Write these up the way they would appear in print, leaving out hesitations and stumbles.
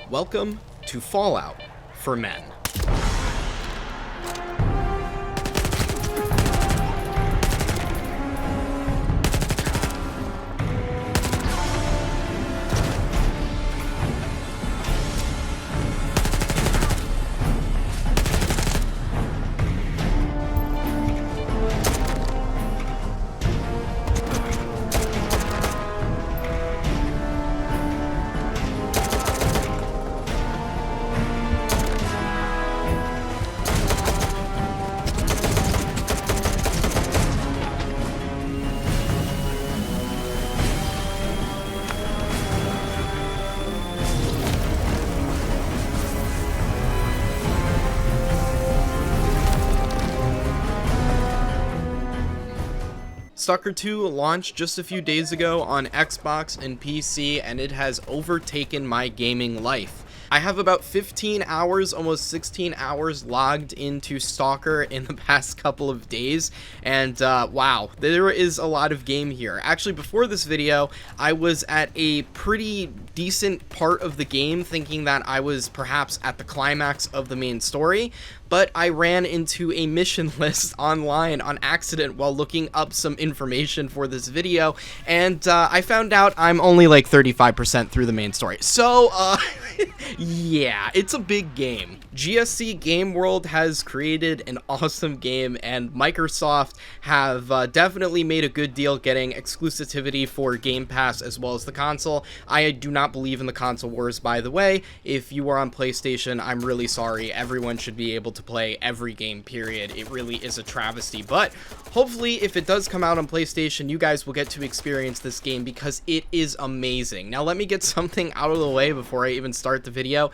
Welcome to Fallout for Men. Stalker 2 launched just a few days ago on Xbox and PC, and it has overtaken my gaming life. I have about 15 hours, almost 16 hours logged into Stalker in the past couple of days, and wow, there is a lot of game here. Actually, before this video, I was at a pretty decent part of the game, thinking that I was perhaps at the climax of the main story, but I ran into a mission list online on accident while looking up some information for this video, and I found out I'm only like 35% through the main story. So, yeah, it's a big game. GSC Game World has created an awesome game, and Microsoft have definitely made a good deal getting exclusivity for Game Pass as well as the console. I do not believe in the console wars, by the way. If you are on PlayStation, I'm really sorry. Everyone should be able to play every game, period. It really is a travesty, but hopefully if it does come out on PlayStation, you guys will get to experience this game because it is amazing. Now let me get something out of the way before I even start the video.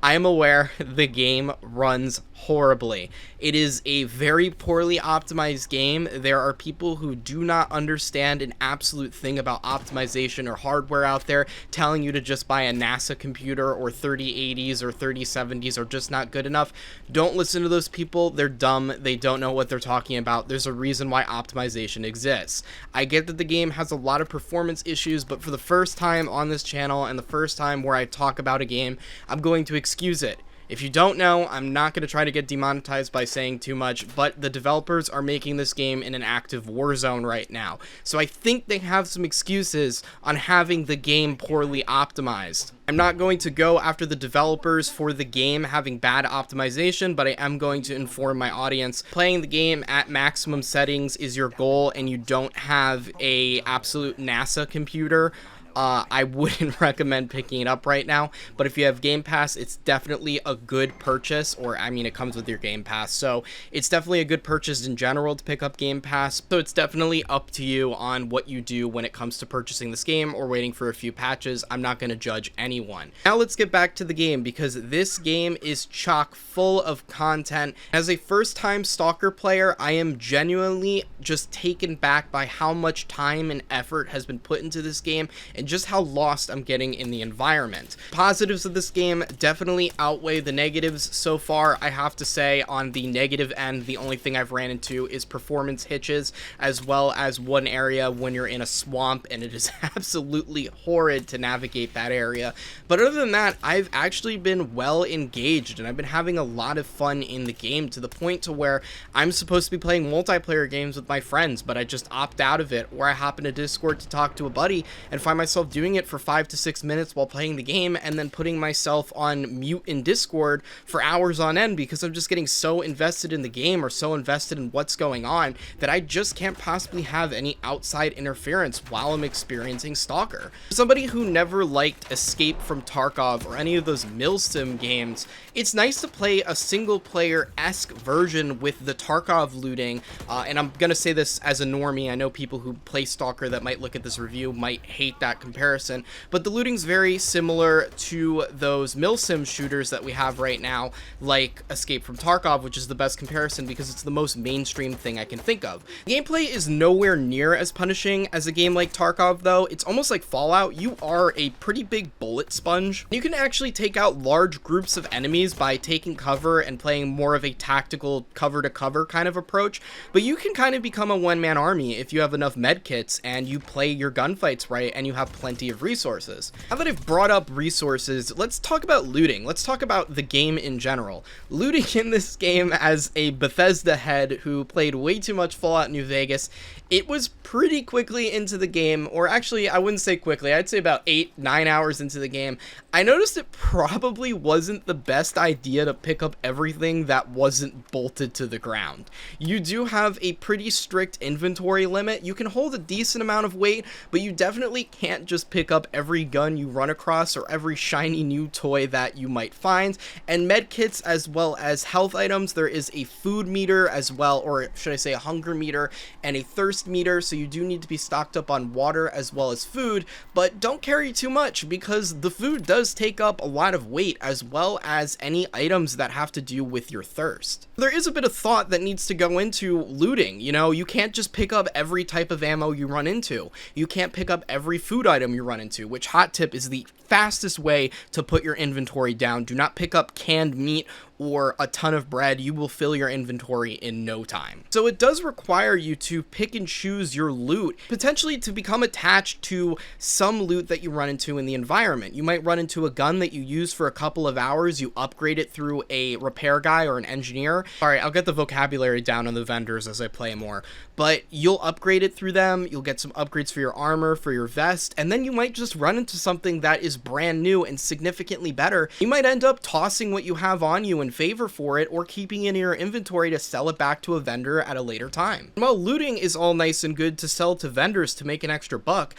I am aware the game runs horribly. It is a very poorly optimized game. There are people who do not understand an absolute thing about optimization or hardware out there, telling you to just buy a NASA computer or 3080s or 3070s are just not good enough. Don't listen to those people. They're dumb. They don't know what they're talking about. There's a reason why optimization exists. I get that the game has a lot of performance issues, but for the first time on this channel and the first time where I talk about a game, I'm going to excuse it. If you don't know, I'm not going to try to get demonetized by saying too much, but the developers are making this game in an active war zone right now. So I think they have some excuses on having the game poorly optimized. I'm not going to go after the developers for the game having bad optimization, but I am going to inform my audience. Playing the game at maximum settings is your goal and you don't have a absolute NASA computer, I wouldn't recommend picking it up right now, but if you have Game Pass, it's definitely a good purchase, or I mean, it comes with your Game Pass, so it's definitely a good purchase in general to pick up Game Pass, so it's definitely up to you on what you do when it comes to purchasing this game or waiting for a few patches. I'm not going to judge anyone. Now let's get back to the game, because this game is chock full of content. As a first-time Stalker player, I am genuinely just taken back by how much time and effort has been put into this game, and just how lost I'm getting in the environment. Positives of this game definitely outweigh the negatives so far. I have to say, on the negative end, the only thing I've ran into is performance hitches, as well as one area when you're in a swamp, and it is absolutely horrid to navigate that area. But other than that, I've actually been well engaged, and I've been having a lot of fun in the game, to the point to where I'm supposed to be playing multiplayer games with my friends, but I just opt out of it, or I hop into Discord to talk to a buddy and find myself doing it for 5 to 6 minutes while playing the game, and then putting myself on mute in Discord for hours on end because I'm just getting so invested in the game or so invested in what's going on that I just can't possibly have any outside interference while I'm experiencing Stalker. For somebody who never liked Escape from Tarkov or any of those milsim games, it's nice to play a single-player-esque version with the Tarkov looting, and I'm gonna say this as a normie. I know people who play Stalker that might look at this review might hate that comparison, but the looting's very similar to those milsim shooters that we have right now, like Escape from Tarkov, which is the best comparison because it's the most mainstream thing I can think of. The gameplay is nowhere near as punishing as a game like Tarkov, though. It's almost like Fallout. You are a pretty big bullet sponge. You can actually take out large groups of enemies by taking cover and playing more of a tactical cover-to-cover kind of approach, but you can kind of become a one-man army if you have enough med kits and you play your gunfights right and you have have plenty of resources. Now that I've brought up resources, let's talk about looting. Let's talk about the game in general. Looting in this game, as a Bethesda head who played way too much Fallout New Vegas, it was pretty quickly into the game, or actually I wouldn't say quickly, I'd say about 8-9 hours into the game, I noticed it probably wasn't the best idea to pick up everything that wasn't bolted to the ground. You do have a pretty strict inventory limit. You can hold a decent amount of weight, but you definitely can't just pick up every gun you run across or every shiny new toy that you might find. And med kits as well as health items, there is a food meter as well, or should I say a hunger meter and a thirst meter, so you do need to be stocked up on water as well as food, but don't carry too much because the food does take up a lot of weight, as well as any items that have to do with your thirst. There is a bit of thought that needs to go into looting. You know, you can't just pick up every type of ammo you run into. You can't pick up every food item you run into, which hot tip is the fastest way to put your inventory down. Do not pick up canned meat or a ton of bread. You will fill your inventory in no time. So it does require you to pick and choose your loot, potentially to become attached to some loot that you run into in the environment. You might run into a gun that you use for a couple of hours, you upgrade it through a repair guy or an engineer. Sorry, I'll get the vocabulary down on the vendors as I play more, but you'll upgrade it through them, you'll get some upgrades for your armor, for your vest, and then you might just run into something that is brand new and significantly better. You might end up tossing what you have on you in favor for it, or keeping it in your inventory to sell it back to a vendor at a later time. While looting is all nice and good to sell to vendors to make an extra buck,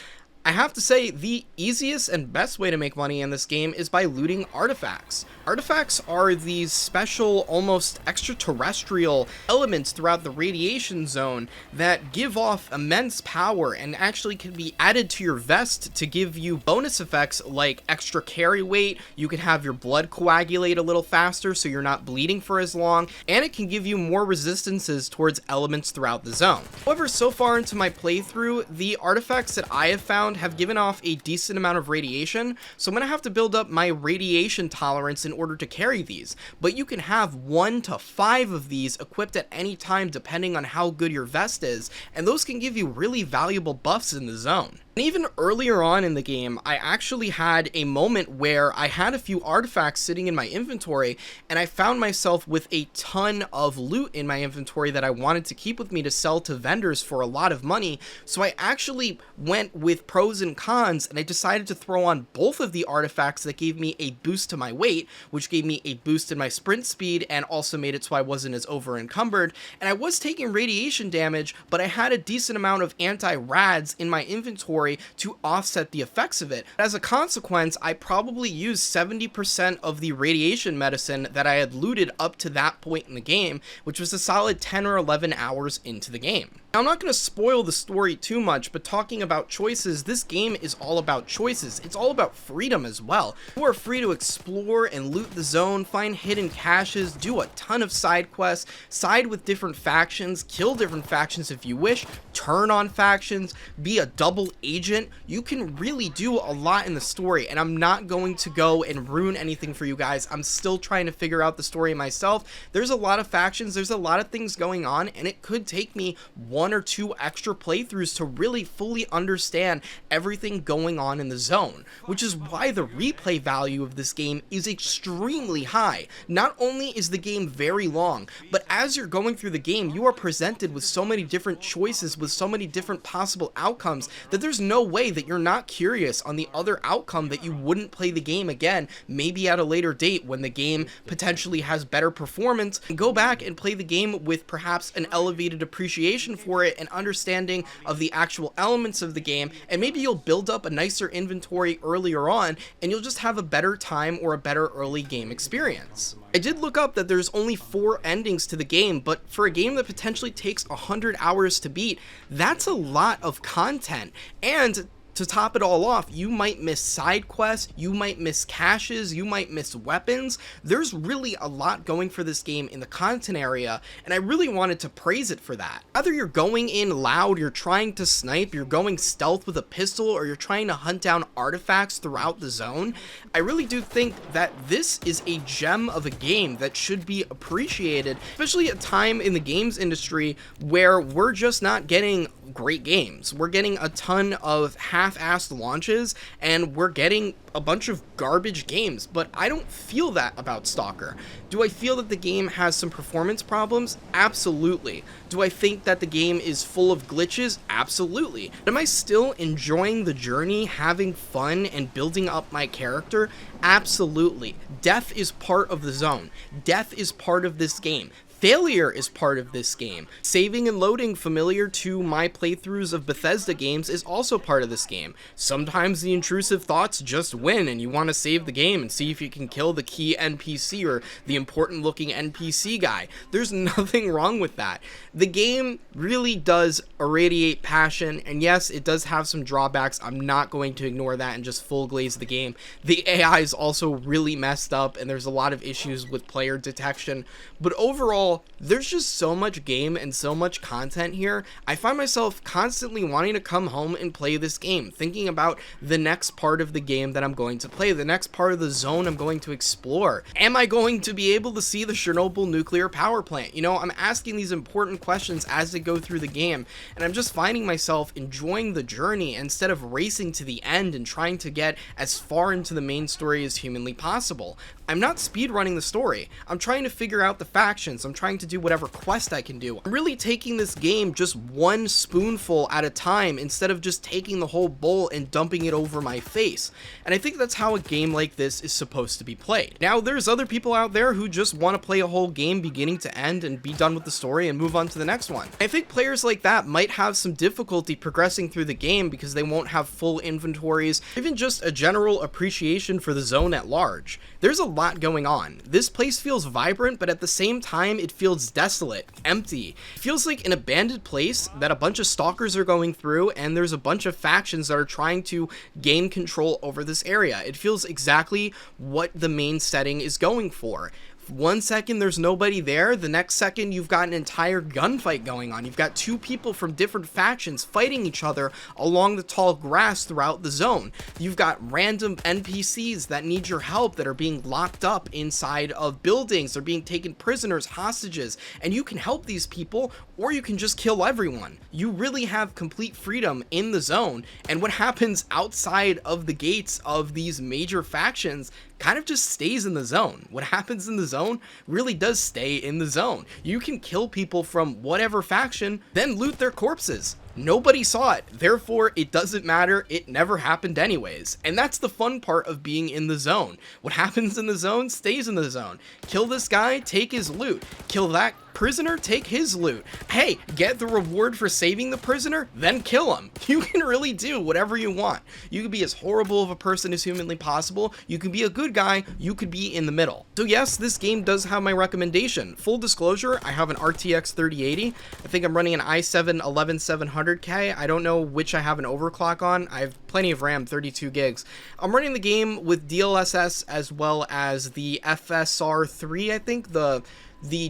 I have to say the easiest and best way to make money in this game is by looting artifacts. Artifacts are these special, almost extraterrestrial elements throughout the radiation zone that give off immense power and actually can be added to your vest to give you bonus effects like extra carry weight. You can have your blood coagulate a little faster so you're not bleeding for as long, and it can give you more resistances towards elements throughout the zone. However, so far into my playthrough, the artifacts that I have found have given off a decent amount of radiation, so I'm going to have to build up my radiation tolerance in order to carry these. But you can have 1 to 5 of these equipped at any time depending on how good your vest is, and those can give you really valuable buffs in the zone. And even earlier on in the game, I actually had a moment where I had a few artifacts sitting in my inventory, and I found myself with a ton of loot in my inventory that I wanted to keep with me to sell to vendors for a lot of money. So I actually went with pros and cons, and I decided to throw on both of the artifacts that gave me a boost to my weight, which gave me a boost in my sprint speed and also made it so I wasn't as over encumbered. And I was taking radiation damage, but I had a decent amount of anti-rads in my inventory to offset the effects of it. As a consequence, I probably used 70% of the radiation medicine that I had looted up to that point in the game, which was a solid 10 or 11 hours into the game. Now, I'm not going to spoil the story too much, but talking about choices, this game is all about choices. It's all about freedom as well. You are free to explore and loot the zone, find hidden caches, do a ton of side quests, side with different factions, kill different factions if you wish, turn on factions, be a double agent. You can really do a lot in the story, and I'm not going to go and ruin anything for you guys. I'm still trying to figure out the story myself. There's a lot of factions, there's a lot of things going on, and it could take me 1 or 2 extra playthroughs to really fully understand everything going on in the zone, which is why the replay value of this game is extremely high. Not only is the game very long, but as you're going through the game, you are presented with so many different choices, with so many different possible outcomes, that there's no way that you're not curious on the other outcome, that you wouldn't play the game again, maybe at a later date when the game potentially has better performance, and go back and play the game with perhaps an elevated appreciation for it and understanding of the actual elements of the game, and maybe you'll build up a nicer inventory earlier on and you'll just have a better time or a better early game experience. I did look up that there's only 4 endings to the game, but for a game that potentially takes 100 hours to beat, that's a lot of content. And to top it all off, you might miss side quests, you might miss caches, you might miss weapons. There's really a lot going for this game in the content area, and I really wanted to praise it for that. Whether you're going in loud, you're trying to snipe, you're going stealth with a pistol, or you're trying to hunt down artifacts throughout the zone, I really do think that this is a gem of a game that should be appreciated, especially at a time in the games industry where we're just not getting great games. We're getting a ton of half-assed launches, and we're getting a bunch of garbage games, but I don't feel that about Stalker. Do I feel that the game has some performance problems? Absolutely. Do I think that the game is full of glitches? Absolutely. Am I still enjoying the journey, having fun, and building up my character? Absolutely. Death is part of the zone. Death is part of this game. Failure is part of this game. Saving and loading, familiar to my playthroughs of Bethesda games, is also part of this game. Sometimes the intrusive thoughts just win and you want to save the game and see if you can kill the key NPC or the important looking NPC guy. There's nothing wrong with that. The game really does irradiate passion, and yes, it does have some drawbacks. I'm not going to ignore that and just full glaze the game. The AI is also really messed up and there's a lot of issues with player detection, but overall, there's just so much game and so much content here. I find myself constantly wanting to come home and play this game, thinking about the next part of the game that I'm going to play, the next part of the zone I'm going to explore. Am I going to be able to see the Chernobyl nuclear power plant? You know, I'm asking these important questions as I go through the game, and I'm just finding myself enjoying the journey instead of racing to the end and trying to get as far into the main story as humanly possible. I'm not speedrunning the story. I'm trying to figure out the factions. I'm trying to do whatever quest I can do. I'm really taking this game just one spoonful at a time instead of just taking the whole bowl and dumping it over my face. And I think that's how a game like this is supposed to be played. Now, there's other people out there who just want to play a whole game beginning to end and be done with the story and move on to the next one. I think players like that might have some difficulty progressing through the game because they won't have full inventories, even just a general appreciation for the zone at large. There's a lot going on. This place feels vibrant, but at the same time, it feels desolate, empty. It feels like an abandoned place that a bunch of stalkers are going through, and there's a bunch of factions that are trying to gain control over this area. It feels exactly what the main setting is going for. One second there's nobody there, the next second you've got an entire gunfight going on. You've got two people from different factions fighting each other along the tall grass throughout the zone. You've got random NPCs that need your help that are being locked up inside of buildings. They're being taken prisoners, hostages, and you can help these people or you can just kill everyone. You really have complete freedom in the zone, and what happens outside of the gates of these major factions kind of just stays in the zone. What happens in the zone really does stay in the zone. You can kill people from whatever faction, then loot their corpses. Nobody saw it, therefore it doesn't matter, it never happened anyways. And that's the fun part of being in the zone. What happens in the zone stays in the zone. Kill this guy, take his loot. Kill that prisoner, take his loot. Hey, get the reward for saving the prisoner, then kill him. You can really do whatever you want. You can be as horrible of a person as humanly possible. You can be a good guy. You could be in the middle. So yes, this game does have my recommendation. Full disclosure, I have an RTX 3080. I think I'm running an i7-11700K. I don't know which I have an overclock on. I have plenty of RAM, 32 gigs. I'm running the game with DLSS as well as the FSR3, I think, the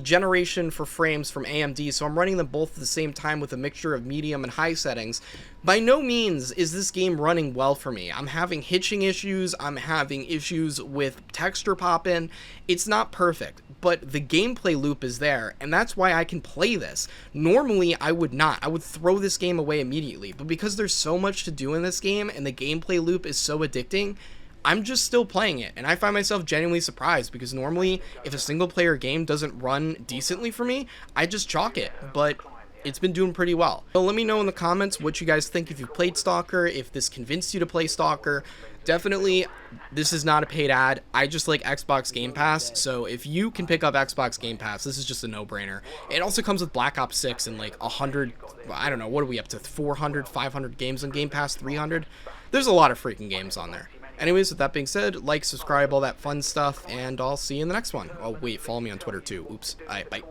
generation for frames from AMD, so I'm running them both at the same time with a mixture of medium and high settings. By no means is this game running well for me. I'm having hitching issues, I'm having issues with texture pop-in. It's not perfect, but the gameplay loop is there, and that's why I can play this. Normally, I would not. I would throw this game away immediately, but because there's so much to do in this game, and the gameplay loop is so addicting, I'm just still playing it, and I find myself genuinely surprised because normally if a single player game doesn't run decently for me, I just chalk it, but it's been doing pretty well. So let me know in the comments what you guys think if you've played Stalker, if this convinced you to play Stalker. Definitely, this is not a paid ad. I just like Xbox Game Pass, so if you can pick up Xbox Game Pass, this is just a no-brainer. It also comes with Black Ops 6 and like 100, I don't know, what are we up to, 400, 500 games on Game Pass, 300? There's a lot of freaking games on there. Anyways, with that being said, like, subscribe, all that fun stuff, and I'll see you in the next one. Oh, wait, follow me on Twitter, too. Oops. All right, bye.